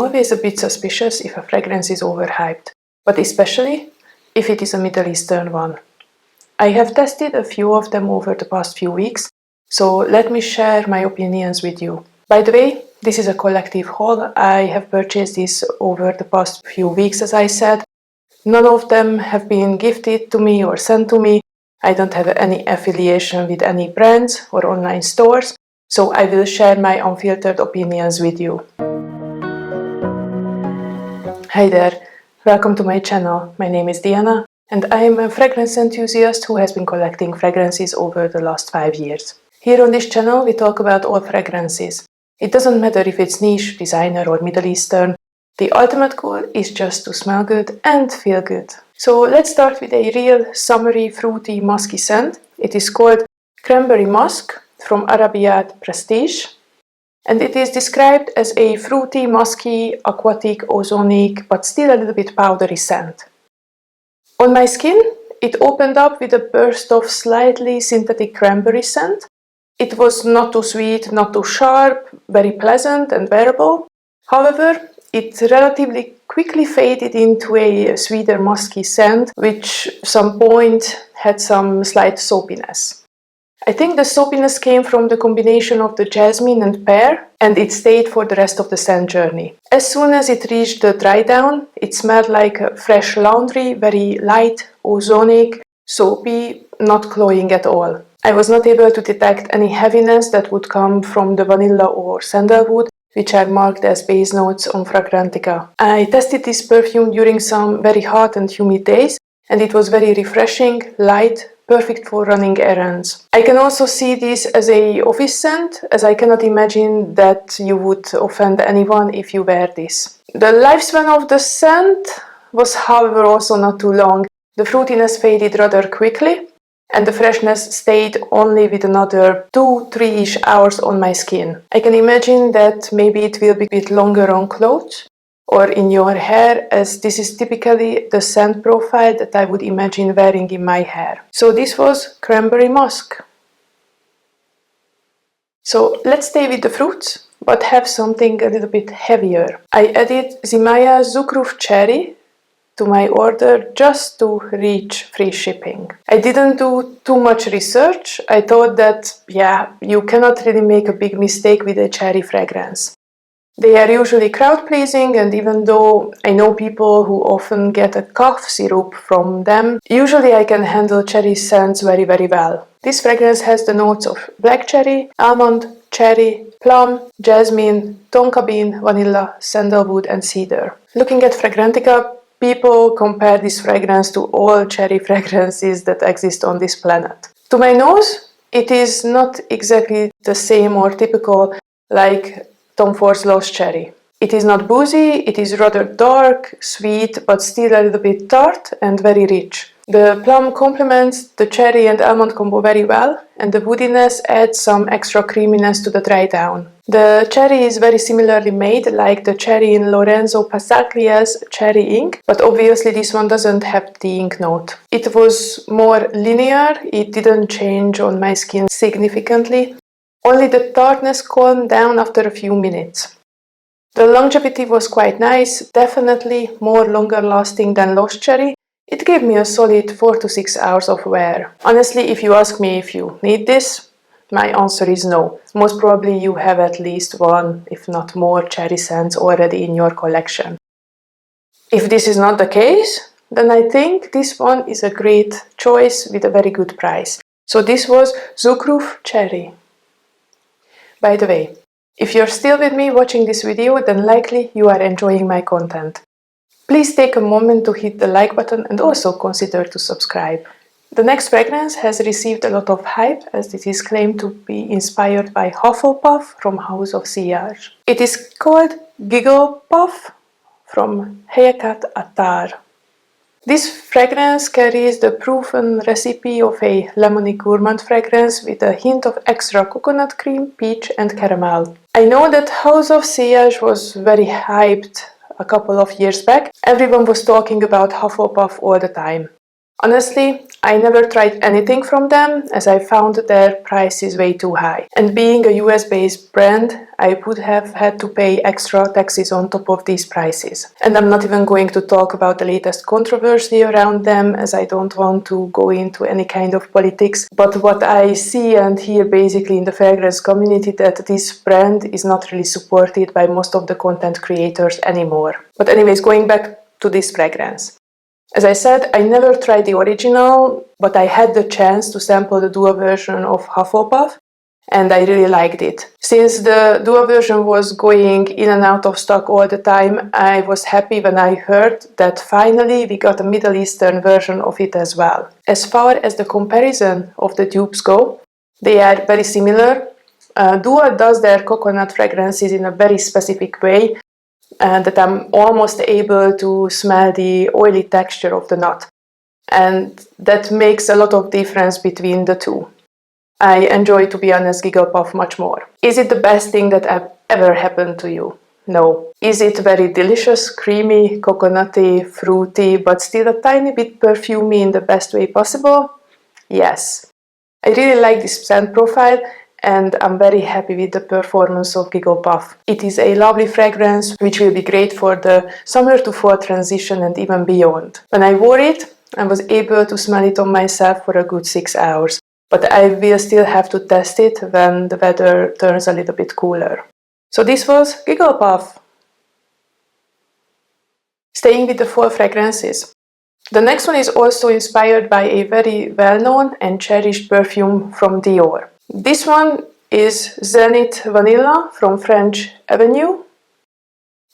always a bit suspicious if a fragrance is overhyped, but especially if it is a Middle Eastern one. I have tested a few of them over the past few weeks, so let me share my opinions with you. By the way, this is a collective haul. I have purchased this over the past few weeks, as I said. None of them have been gifted to me or sent to me. I don't have any affiliation with any brands or online stores, so I will share my unfiltered opinions with you. Hi there, welcome to my channel. My name is Diana and I am a fragrance enthusiast who has been collecting fragrances over the last 5 years. Here on this channel we talk about all fragrances. It doesn't matter if it's niche, designer or Middle Eastern. The ultimate goal is just to smell good and feel good. So let's start with a real summery, fruity, musky scent. It is called Cranberry Musk from Arabiyat Prestige. And it is described as a fruity, musky, aquatic, ozonic, but still a little bit powdery scent. On my skin, it opened up with a burst of slightly synthetic cranberry scent. It was not too sweet, not too sharp, very pleasant and wearable. However, it relatively quickly faded into a sweeter, musky scent, which at some point had some slight soapiness. I think the soapiness came from the combination of the jasmine and pear, and it stayed for the rest of the scent journey. As soon as it reached the dry down, it smelled like fresh laundry, very light, ozonic, soapy, not cloying at all. I was not able to detect any heaviness that would come from the vanilla or sandalwood, which are marked as base notes on Fragrantica. I tested this perfume during some very hot and humid days, and it was very refreshing, light, perfect for running errands. I can also see this as an office scent, as I cannot imagine that you would offend anyone if you wear this. The lifespan of the scent was, however, also not too long. The fruitiness faded rather quickly, and the freshness stayed only with another 2-3-ish hours on my skin. I can imagine that maybe it will be a bit longer on clothes or in your hair, as this is typically the scent profile that I would imagine wearing in my hair. So this was Cranberry Musk. So let's stay with the fruits, but have something a little bit heavier. I added Zimaya Zukhruf Cherry to my order just to reach free shipping. I didn't do too much research. I thought that, yeah, you cannot really make a big mistake with a cherry fragrance. They are usually crowd-pleasing, and even though I know people who often get a cough syrup from them, usually I can handle cherry scents very well. This fragrance has the notes of black cherry, almond, cherry, plum, jasmine, tonka bean, vanilla, sandalwood and cedar. Looking at Fragrantica, people compare this fragrance to all cherry fragrances that exist on this planet. To my nose, it is not exactly the same or typical like Tom Ford's Lost Cherry. It is not boozy, it is rather dark, sweet, but still a little bit tart and very rich. The plum complements the cherry and almond combo very well, and the woodiness adds some extra creaminess to the dry down. The cherry is very similarly made, like the cherry in Lorenzo Pasaglia's Cherry Ink, but obviously this one doesn't have the ink note. It was more linear, it didn't change on my skin significantly. Only the tartness calmed down after a few minutes. The longevity was quite nice, definitely more longer lasting than Lost Cherry. It gave me a solid 4 to 6 hours of wear. Honestly, if you ask me if you need this, my answer is no. Most probably you have at least one, if not more, cherry scents already in your collection. If this is not the case, then I think this one is a great choice with a very good price. So this was Zukhruf Cherry. By the way, if you're still with me watching this video, then likely you are enjoying my content. Please take a moment to hit the like button and also consider to subscribe. The next fragrance has received a lot of hype, as it is claimed to be inspired by Hufflepuff from House of Sillage. It is called Gigglepuff from Heyakat Attar. This fragrance carries the proven recipe of a lemony gourmand fragrance with a hint of extra coconut cream, peach and caramel. I know that House of Sillage was very hyped a couple of years back. Everyone was talking about Hufflepuff all the time. Honestly, I never tried anything from them as I found their prices way too high. And being a US-based brand, I would have had to pay extra taxes on top of these prices. And I'm not even going to talk about the latest controversy around them as I don't want to go into any kind of politics. But what I see and hear basically in the fragrance community that this brand is not really supported by most of the content creators anymore. But anyways, going back to this fragrance. As I said, I never tried the original, but I had the chance to sample the duo version of Hufflepuff, and I really liked it. Since the duo version was going in and out of stock all the time, I was happy when I heard that finally we got a Middle Eastern version of it as well. As far as the comparison of the dupes go, they are very similar. Duo does their coconut fragrances in a very specific way, that I'm almost able to smell the oily texture of the nut, and that makes a lot of difference between the two. I enjoy, to be honest, Gigglepuff much more. Is it the best thing that ever happened to you? No. Is it very delicious, creamy, coconutty, fruity, but still a tiny bit perfumey in the best way possible? Yes. I really like this scent profile, and I'm very happy with the performance of Gigglepuff. It is a lovely fragrance which will be great for the summer to fall transition and even beyond. When I wore it, I was able to smell it on myself for a good 6 hours, but I will still have to test it when the weather turns a little bit cooler. So this was Gigglepuff. Staying with the fall fragrances. The next one is also inspired by a very well-known and cherished perfume from Dior. This one is Zenith Vanilla from French Avenue,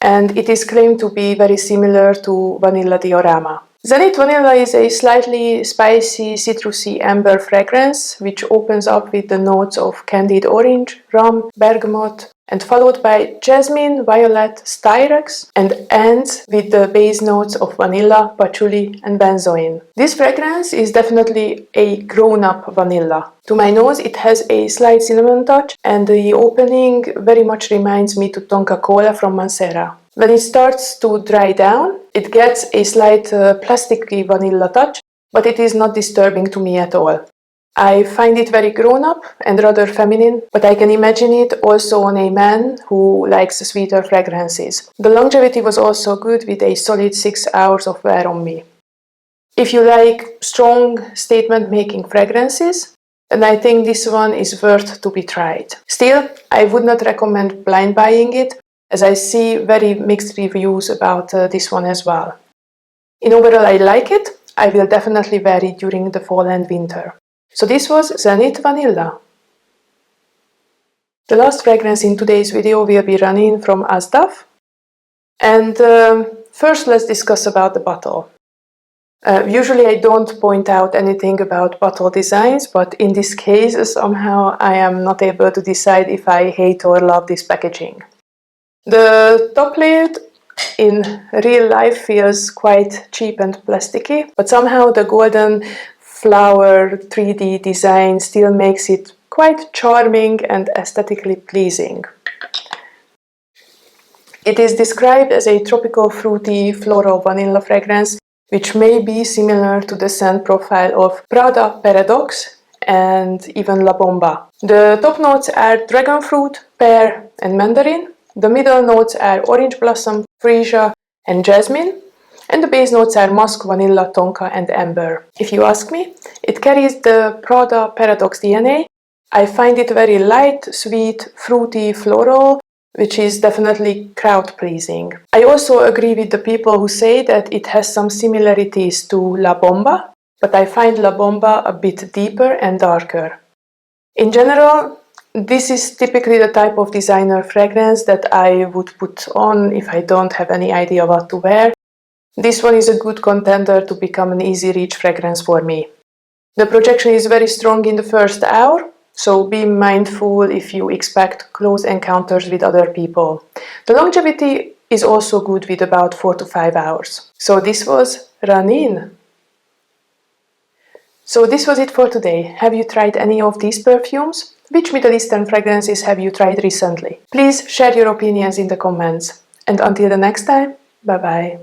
and it is claimed to be very similar to Vanilla Diorama. Zenith Vanilla is a slightly spicy, citrusy amber fragrance which opens up with the notes of candied orange, rum, bergamot, and followed by jasmine, violet, styrax, and ends with the base notes of vanilla, patchouli, and benzoin. This fragrance is definitely a grown-up vanilla. To my nose, it has a slight cinnamon touch, and the opening very much reminds me to Tonka Cola from Mancera. When it starts to dry down, it gets a slight plasticky vanilla touch, but it is not disturbing to me at all. I find it very grown-up and rather feminine, but I can imagine it also on a man who likes sweeter fragrances. The longevity was also good with a solid 6 hours of wear on me. If you like strong statement-making fragrances, then I think this one is worth to be tried. Still, I would not recommend blind buying it, as I see very mixed reviews about this one as well. In overall, I like it. I will definitely wear it during the fall and winter. So this was Zenith Vanilla. The last fragrance in today's video will be Raneen from Asdaf. And first let's discuss about the bottle. Usually I don't point out anything about bottle designs, but in this case somehow I am not able to decide if I hate or love this packaging. The top lid in real life feels quite cheap and plasticky, but somehow the golden flower 3D design still makes it quite charming and aesthetically pleasing. It is described as a tropical fruity floral vanilla fragrance, which may be similar to the scent profile of Prada Paradox and even La Bomba. The top notes are dragon fruit, pear and mandarin. The middle notes are orange blossom, freesia and jasmine. And the base notes are musk, vanilla, tonka and amber. If you ask me, it carries the Prada Paradox DNA. I find it very light, sweet, fruity, floral, which is definitely crowd-pleasing. I also agree with the people who say that it has some similarities to La Bomba, but I find La Bomba a bit deeper and darker. In general, this is typically the type of designer fragrance that I would put on if I don't have any idea what to wear. This one is a good contender to become an easy reach fragrance for me. The projection is very strong in the first hour, so be mindful if you expect close encounters with other people. The longevity is also good with about 4 to 5 hours. So this was Raneen. So this was it for today. Have you tried any of these perfumes? Which Middle Eastern fragrances have you tried recently? Please share your opinions in the comments. And until the next time, bye bye.